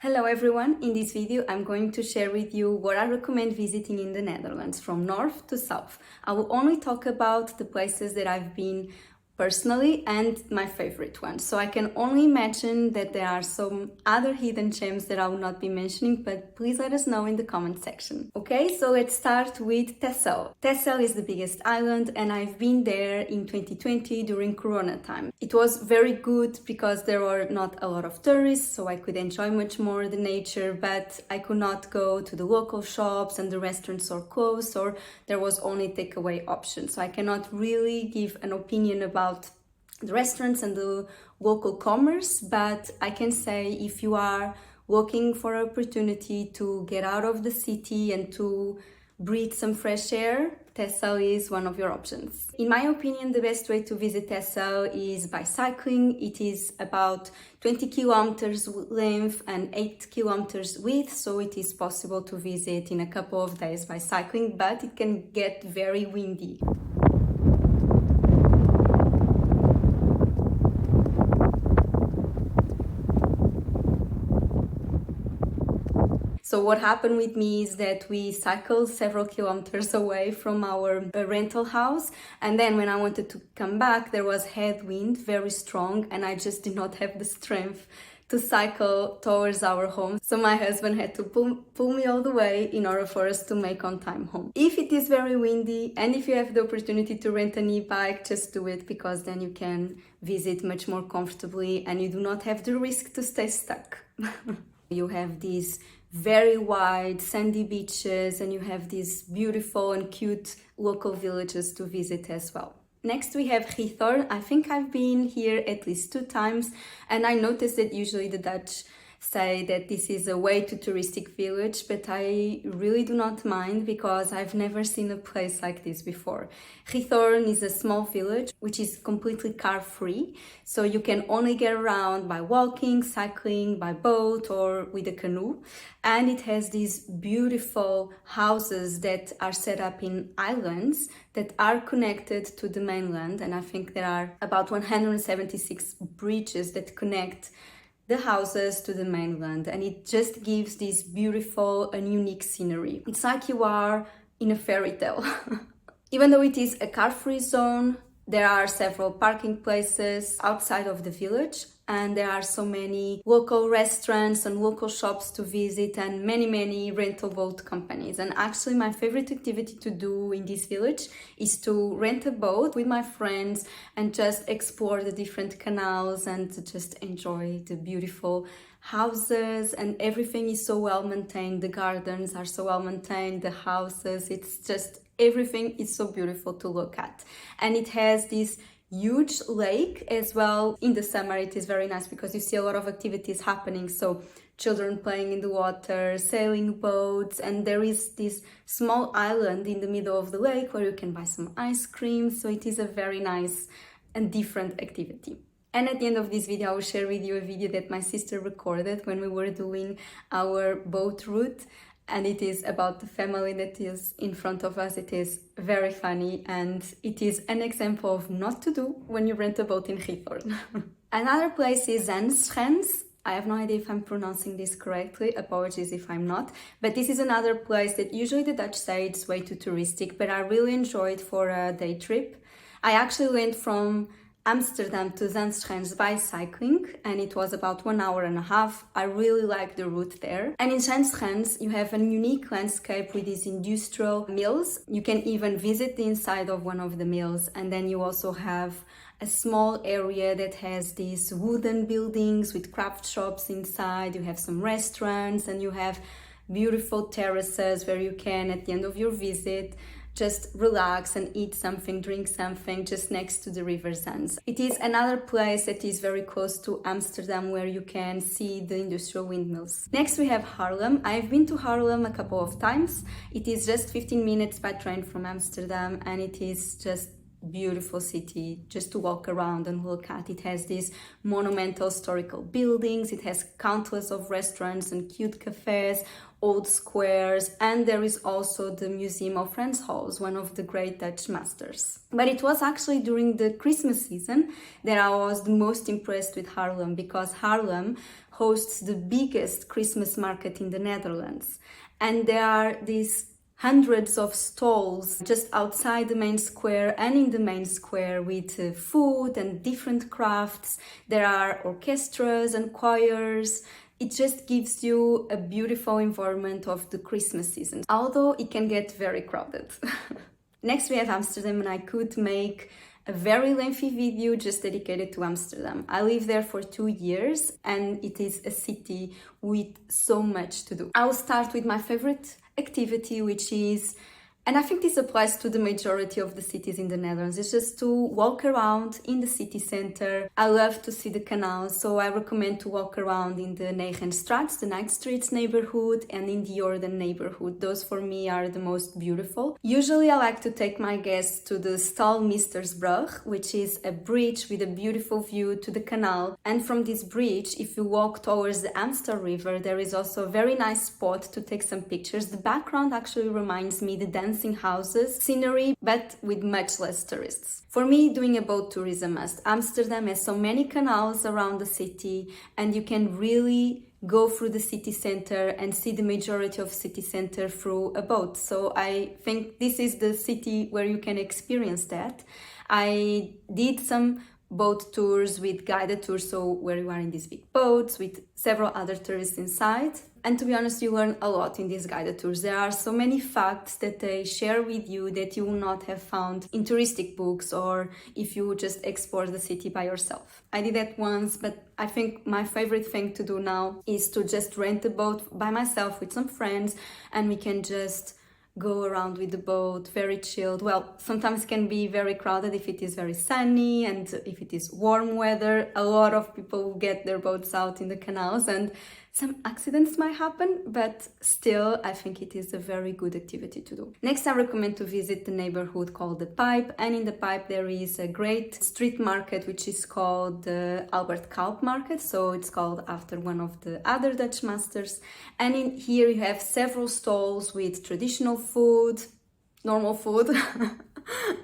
Hello everyone, in this video I'm going to share with you what I recommend visiting in the Netherlands from north to south. I will only talk about the places that I've been personally and my favorite ones. So I can only imagine that there are some other hidden gems that I will not be mentioning, but please let us know in the comment section. Okay, so let's start with Texel. Texel is the biggest island and I've been there in 2020 during Corona time. It was very good because there were not a lot of tourists, so I could enjoy much more the nature, but I could not go to the local shops and the restaurants are closed, or there was only takeaway options. So I cannot really give an opinion about the restaurants and the local commerce, but I can say if you are looking for an opportunity to get out of the city and to breathe some fresh air, Texel is one of your options. In my opinion, the best way to visit Texel is by cycling. It is about 20 kilometers length and 8 kilometers width, so it is possible to visit in a couple of days by cycling, but it can get very windy. So what happened with me is that we cycled several kilometers away from our rental house, and then when I wanted to come back there was headwind, very strong, and I just did not have the strength to cycle towards our home. So my husband had to pull me all the way in order for us to make on time home. If it is very windy and if you have the opportunity to rent an e-bike, just do it, because then you can visit much more comfortably and you do not have the risk to stay stuck. You have these very wide sandy beaches and you have these beautiful and cute local villages to visit as well. Next we have Giethoorn. I think I've been here at least 2 times, and I noticed that usually the Dutch say that this is a way to touristic village, but I really do not mind because I've never seen a place like this before. Giethoorn is a small village which is completely car free, so you can only get around by walking, cycling, by boat or with a canoe, and it has these beautiful houses that are set up in islands that are connected to the mainland, and I think there are about 176 bridges that connect the houses to the mainland, and it just gives this beautiful and unique scenery. It's like you are in a fairy tale. Even though it is a car-free zone, there are several parking places outside of the village, and there are so many local restaurants and local shops to visit and many rental boat companies. And actually my favorite activity to do in this village is to rent a boat with my friends and just explore the different canals and to just enjoy the beautiful houses, and everything is so well maintained. The gardens are so well maintained, the houses, it's just everything is so beautiful to look at. And it has this huge lake as well. In the summer it is very nice because you see a lot of activities happening, so children playing in the water, sailing boats, and there is this small island in the middle of the lake where you can buy some ice cream, so it is a very nice and different activity. And at the end of this video I will share with you a video that my sister recorded when we were doing our boat route, and it is about the family that is in front of us. It is very funny and it is an example of not to do when you rent a boat in Giethoorn. Another place is Zaanse Schans. I have no idea if I'm pronouncing this correctly, apologies if I'm not, but this is another place that usually the Dutch say it's way too touristic, but I really enjoyed for a day trip. I actually went from Amsterdam to Zaanse Schans by cycling, and it was about 1.5 hours. I really like the route there. And in Zaanse Schans you have a unique landscape with these industrial mills. You can even visit the inside of one of the mills, and then you also have a small area that has these wooden buildings with craft shops inside. You have some restaurants and you have beautiful terraces where you can, at the end of your visit, just relax and eat something, drink something just next to the river Zaanse. It is another place that is very close to Amsterdam where you can see the industrial windmills. Next we have Haarlem. I've been to Haarlem a couple of times. It is just 15 minutes by train from Amsterdam, and it is just beautiful city just to walk around and look at. It has these monumental historical buildings, it has countless of restaurants and cute cafes, old squares, and there is also the Museum of Frans Hals, one of the great Dutch masters. But it was actually during the Christmas season that I was the most impressed with Haarlem, because Haarlem hosts the biggest Christmas market in the Netherlands. And there are these hundreds of stalls just outside the main square and in the main square with food and different crafts. There are orchestras and choirs. It just gives you a beautiful environment of the Christmas season, although it can get very crowded. Next we have Amsterdam, and I could make a very lengthy video just dedicated to Amsterdam. I lived there for 2 years and it is a city with so much to do. I will start with my favorite activity, which is, and I think this applies to the majority of the cities in the Netherlands, it's just to walk around in the city center. I love to see the canals, so I recommend to walk around in the Negenstraat, the Night Streets neighborhood, and in the Orden neighborhood. Those for me are the most beautiful. Usually I like to take my guests to the Stalmeestersbrug, which is a bridge with a beautiful view to the canal. And from this bridge, if you walk towards the Amstel River, there is also a very nice spot to take some pictures. The background actually reminds me the dancing houses scenery, but with much less tourists. For me, doing a boat tour is a must. Amsterdam has so many canals around the city, and you can really go through the city center and see the majority of city center through a boat. So I think this is the city where you can experience that. I did some boat tours with guided tours, so where you are in these big boats with several other tourists inside. And to be honest, you learn a lot in these guided tours. There are so many facts that they share with you that you will not have found in touristic books or if you just explore the city by yourself. I did that once, but I think my favorite thing to do now is to just rent a boat by myself with some friends, and we can just go around with the boat, very chilled. Well, sometimes it can be very crowded if it is very sunny, and if it is warm weather, a lot of people get their boats out in the canals and some accidents might happen, but still I think it is a very good activity to do. Next, I recommend to visit the neighborhood called The Pipe, and in The Pipe there is a great street market which is called the Albert Kalp Market, so it's called after one of the other Dutch masters. And in here you have several stalls with traditional food, normal food,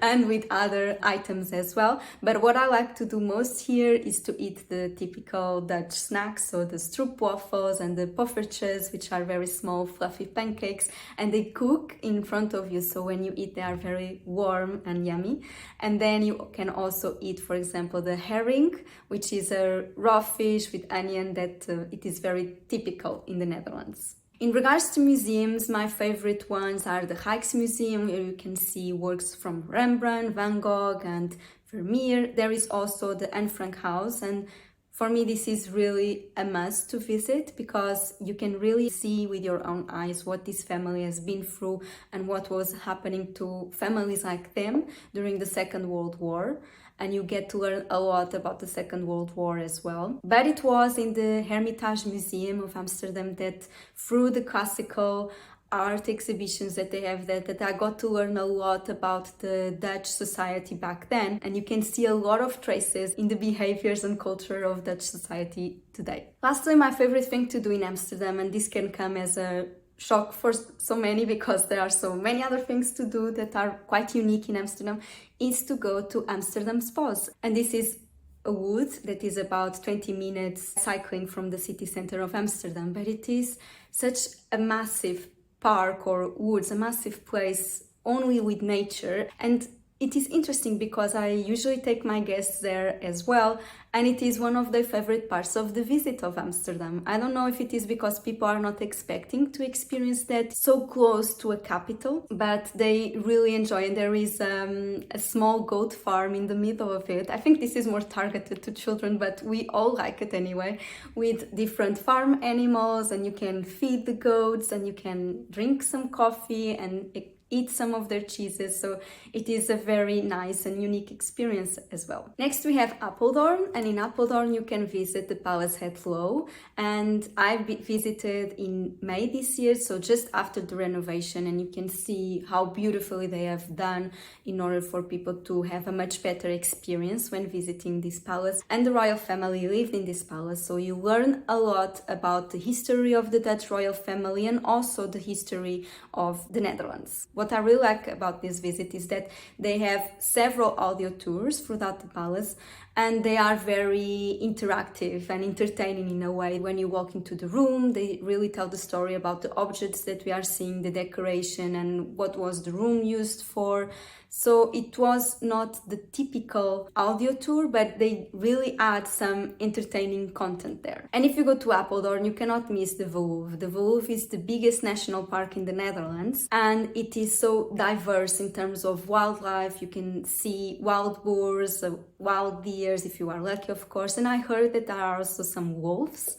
and with other items as well. But what I like to do most here is to eat the typical Dutch snacks, so the stroopwafels and the poffertjes, which are very small fluffy pancakes, and they cook in front of you, so when you eat they are very warm and yummy. And then you can also eat, for example, the herring, which is a raw fish with onion that it is very typical in the Netherlands. In regards to museums, my favorite ones are the Hague Museum, where you can see works from Rembrandt, Van Gogh and Vermeer. There is also the Anne Frank House, and for me this is really a must to visit because you can really see with your own eyes what this family has been through and what was happening to families like them during the Second World War. And you get to learn a lot about the Second World War as well. But it was in the Hermitage Museum of Amsterdam that through the classical art exhibitions that they have that I got to learn a lot about the Dutch society back then, and you can see a lot of traces in the behaviors and culture of Dutch society today. Lastly, my favorite thing to do in Amsterdam, and this can come as a shock for so many because there are so many other things to do that are quite unique in Amsterdam, is to go to Amsterdam's Bos. And this is a wood that is about 20 minutes cycling from the city center of Amsterdam, but it is such a massive park or woods, a massive place only with nature. And it is interesting because I usually take my guests there as well, and it is one of their favorite parts of the visit of Amsterdam. I don't know if it is because people are not expecting to experience that so close to a capital, but they really enjoy it. There is a small goat farm in the middle of it. I think this is more targeted to children, but we all like it anyway, with different farm animals, and you can feed the goats and you can drink some coffee and eat some of their cheeses, so it is a very nice and unique experience as well. Next we have Apeldoorn, and in Apeldoorn you can visit the Palace Het Loo, and I visited in May this year, so just after the renovation, and you can see how beautifully they have done in order for people to have a much better experience when visiting this palace. And the royal family lived in this palace, so you learn a lot about the history of the Dutch royal family and also the history of the Netherlands. What I really like about this visit is that they have several audio tours throughout the palace, and they are very interactive and entertaining in a way. When you walk into the room, they really tell the story about the objects that we are seeing, the decoration, and what was the room used for. So it was not the typical audio tour, but they really add some entertaining content there. And if you go to Apeldoorn, you cannot miss the Veluwe. The Veluwe is the biggest national park in the Netherlands, and it is so diverse in terms of wildlife. You can see wild boars, wild deers, if you are lucky, of course. And I heard that there are also some wolves.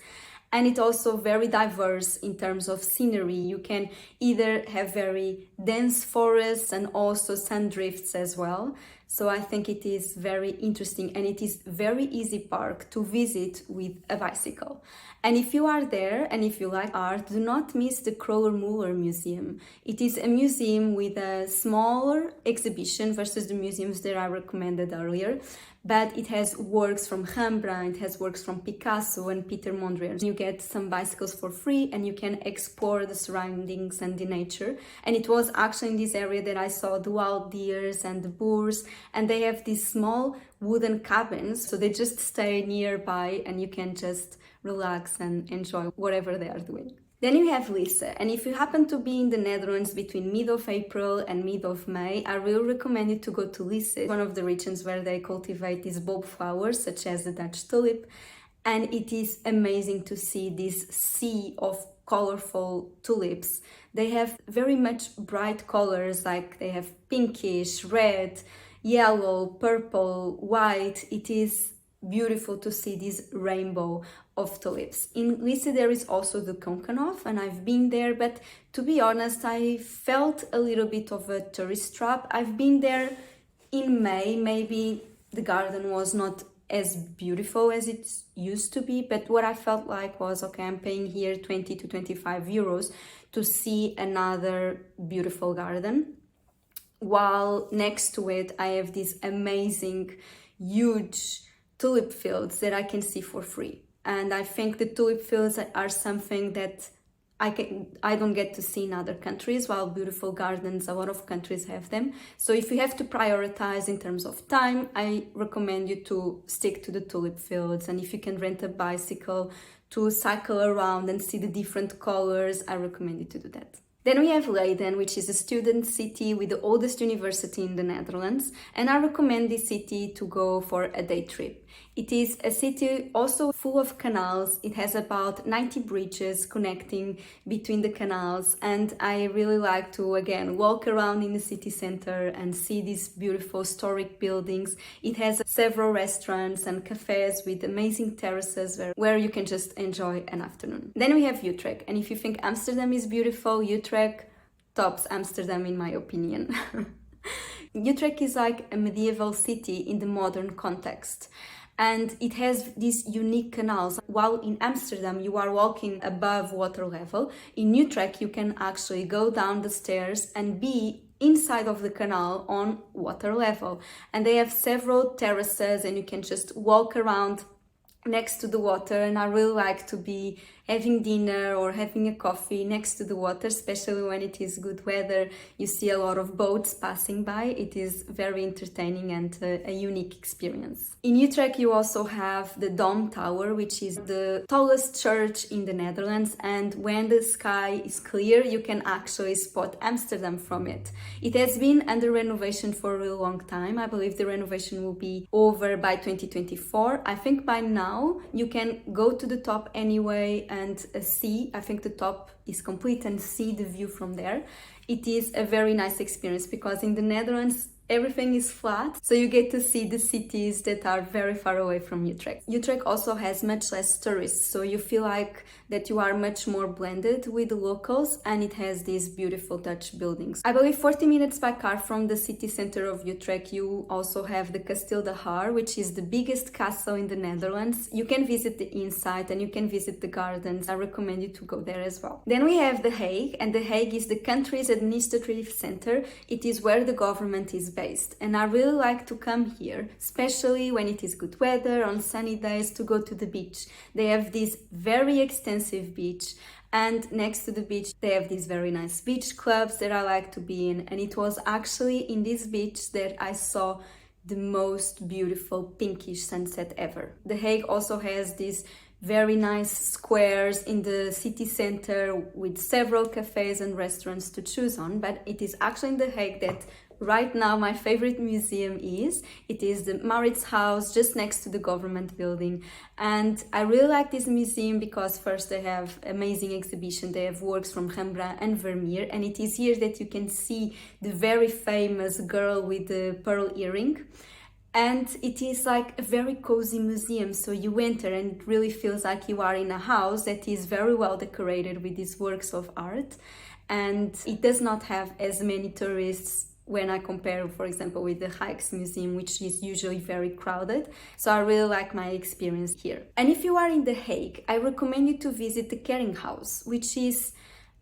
And it's also very diverse in terms of scenery. You can either have very dense forests and also sand drifts as well. So I think it is very interesting, and it is very easy park to visit with a bicycle. And if you are there and if you like art, do not miss the Kroller-Müller Museum. It is a museum with a smaller exhibition versus the museums that I recommended earlier, but it has works from Rembrandt, it has works from Picasso and Peter Mondrian. You get some bicycles for free and you can explore the surroundings and the nature. And it was actually in this area that I saw the wild deers and the boars, and they have these small wooden cabins, so they just stay nearby and you can just relax and enjoy whatever they are doing. Then you have Lisse, and if you happen to be in the Netherlands between mid of April and mid of May, I really recommend you to go to Lisse, one of the regions where they cultivate these bulb flowers, such as the Dutch tulip, and it is amazing to see this sea of colorful tulips. They have very much bright colors, like they have pinkish, red, yellow, purple, white. It is beautiful to see this rainbow of tulips. In Lisse there is also the Konkenhof, and I've been there, but to be honest, I felt a little bit of a tourist trap. I've been there in May, maybe the garden was not as beautiful as it used to be, but what I felt like was, okay, I'm paying here 20 to 25 euros to see another beautiful garden, while next to it I have these amazing, huge tulip fields that I can see for free. And I think the tulip fields are something that I don't get to see in other countries, while beautiful gardens, a lot of countries have them. So if you have to prioritize in terms of time, I recommend you to stick to the tulip fields. And if you can rent a bicycle to cycle around and see the different colors, I recommend you to do that. Then we have Leiden, which is a student city with the oldest university in the Netherlands, and I recommend this city to go for a day trip. It is a city also full of canals. It has about 90 bridges connecting between the canals, and I really like to, again, walk around in the city center and see these beautiful historic buildings. It has several restaurants and cafes with amazing terraces where you can just enjoy an afternoon. Then we have Utrecht, and if you think Amsterdam is beautiful, Utrecht tops Amsterdam in my opinion. Utrecht is like a medieval city in the modern context. And it has these unique canals. While in Amsterdam you are walking above water level, in Utrecht you can actually go down the stairs and be inside of the canal on water level. And they have several terraces and you can just walk around next to the water, and I really like to be having dinner or having a coffee next to the water, especially when it is good weather. You see a lot of boats passing by. It is very entertaining and a unique experience. In Utrecht you also have the Dom Tower, which is the tallest church in the Netherlands, and when the sky is clear you can actually spot Amsterdam from it. It has been under renovation for a really long time. I believe the renovation will be over by 2024. I think by now you can go to the top anyway and see, I think the top is complete, and see the view from there. It is a very nice experience because in the Netherlands everything is flat, so you get to see the cities that are very far away from Utrecht. Utrecht also has much less tourists, so you feel like that you are much more blended with the locals, and it has these beautiful Dutch buildings. I believe 40 minutes by car from the city center of Utrecht you also have the Kasteel de Haar, which is the biggest castle in the Netherlands. You can visit the inside and you can visit the gardens. I recommend you to go there as well. Then we have The Hague, and The Hague is the country's administrative center. It is where the government is based, and I really like to come here, especially when it is good weather on sunny days, to go to the beach. They have this very extensive beach, and next to the beach they have these very nice beach clubs that I like to be in, and it was actually in this beach that I saw the most beautiful pinkish sunset ever. The Hague also has these very nice squares in the city center with several cafes and restaurants to choose on, but it is actually in The Hague that right now my favorite museum is. It is the Maurits House, just next to the government building. And I really like this museum because first they have amazing exhibition. They have works from Rembrandt and Vermeer, and it is here that you can see the very famous girl with the pearl earring. And it is like a very cozy museum, so you enter and it really feels like you are in a house that is very well decorated with these works of art. And it does not have as many tourists when I compare, for example, with the Rijksmuseum, which is usually very crowded. So I really like my experience here. And if you are in The Hague, I recommend you to visit the Keringhuis, which is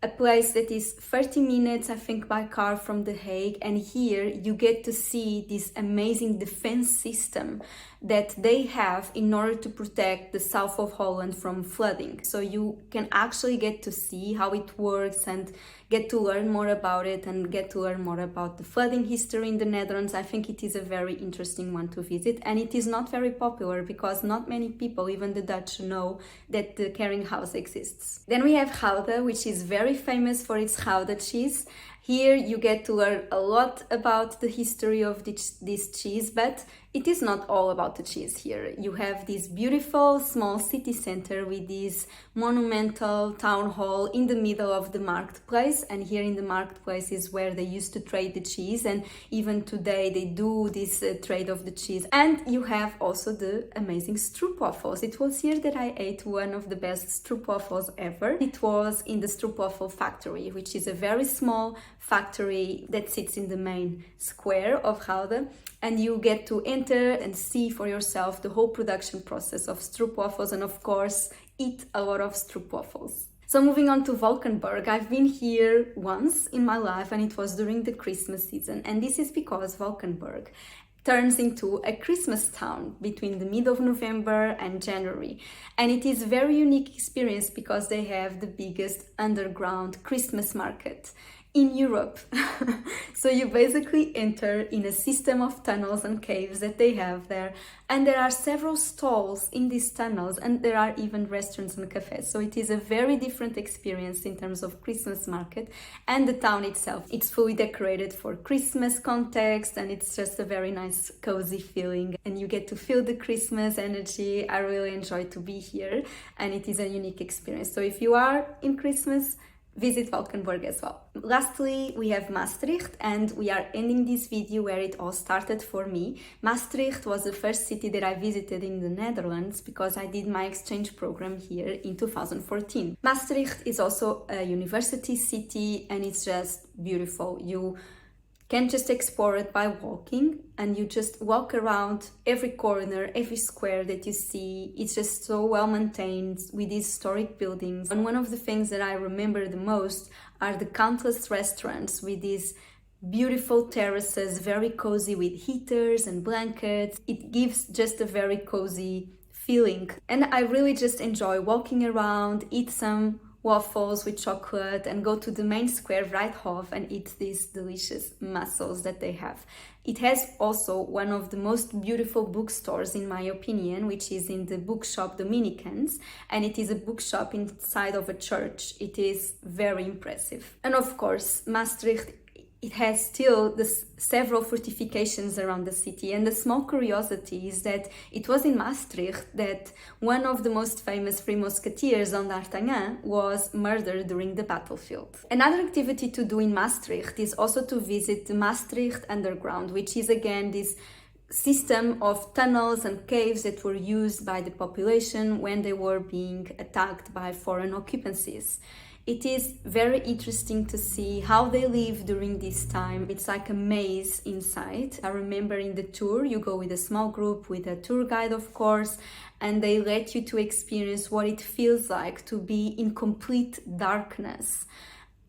a place that is 30 minutes, I think, by car from The Hague. And here you get to see this amazing defense system that they have in order to protect the south of Holland from flooding. So you can actually get to see how it works and get to learn more about it and get to learn more about the flooding history in the Netherlands. I think it is a very interesting one to visit, and it is not very popular because not many people, even the Dutch, know that the Keringhuis exists. Then we have Gouda, which is very famous for its Gouda cheese. Here you get to learn a lot about the history of this cheese, but it is not all about the cheese here. You have this beautiful small city center with this monumental town hall in the middle of the marketplace, and here in the marketplace is where they used to trade the cheese, and even today they do this trade of the cheese. And you have also the amazing stroopwafels. It was here that I ate one of the best stroopwafels ever. It was in the stroopwafel factory, which is a very small factory that sits in the main square of Gouda, and you get to enter and see for yourself the whole production process of stroopwafels and of course eat a lot of stroopwafels. So moving on to Valkenburg, I've been here once in my life and it was during the Christmas season, and this is because Valkenburg turns into a Christmas town between the mid of November and January. And it is a very unique experience because they have the biggest underground Christmas market in Europe. So you basically enter in a system of tunnels and caves that they have there, and there are several stalls in these tunnels, and there are even restaurants and cafes. So it is a very different experience in terms of Christmas market. And the town itself, it's fully decorated for Christmas context, and it's just a very nice cozy feeling, and you get to feel the Christmas energy. I really enjoy to be here, and it is a unique experience. So if you are in Christmas, visit Valkenburg as well. Lastly, we have Maastricht, and we are ending this video where it all started for me. Maastricht was the first city that I visited in the Netherlands because I did my exchange program here in 2014. Maastricht is also a university city, and it's just beautiful. You can just explore it by walking, and you just walk around every corner, every square that you see. It's just so well maintained with these historic buildings. And one of the things that I remember the most are the countless restaurants with these beautiful terraces, very cozy with heaters and blankets. It gives just a very cozy feeling. And I really just enjoy walking around, eat some waffles with chocolate, and go to the main square right off and eat these delicious mussels that they have. It has also one of the most beautiful bookstores in my opinion, which is in the bookshop Dominicans, and it is a bookshop inside of a church. It is very impressive. And of course, Maastricht, it has still several fortifications around the city, and the small curiosity is that it was in Maastricht that one of the most famous Three Musketeers, D'Artagnan, was murdered during the battlefield. Another activity to do in Maastricht is also to visit the Maastricht Underground, which is again this system of tunnels and caves that were used by the population when they were being attacked by foreign occupancies. It is very interesting to see how they live during this time. It's like a maze inside. I remember in the tour, you go with a small group with a tour guide, of course, and they let you to experience what it feels like to be in complete darkness.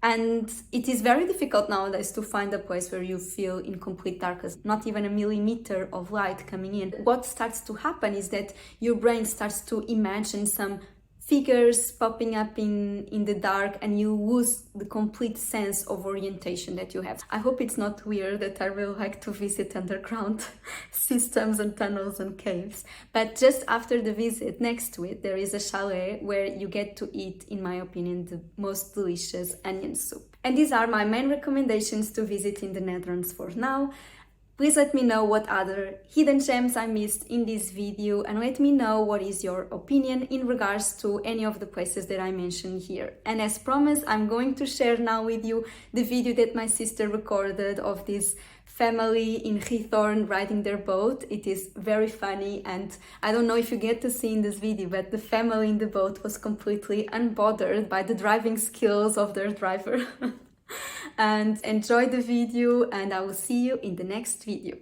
And it is very difficult nowadays to find a place where you feel in complete darkness, not even a millimeter of light coming in. What starts to happen is that your brain starts to imagine some figures popping up in the dark, and you lose the complete sense of orientation that you have. I hope it's not weird that I really like to visit underground systems and tunnels and caves. But just after the visit, next to it, there is a chalet where you get to eat, in my opinion, the most delicious onion soup. And these are my main recommendations to visit in the Netherlands for now. Please let me know what other hidden gems I missed in this video, and let me know what is your opinion in regards to any of the places that I mentioned here. And as promised, I'm going to share now with you the video that my sister recorded of this family in Giethoorn riding their boat. It is very funny, and I don't know if you get to see in this video, but the family in the boat was completely unbothered by the driving skills of their driver. And enjoy the video, and I will see you in the next video.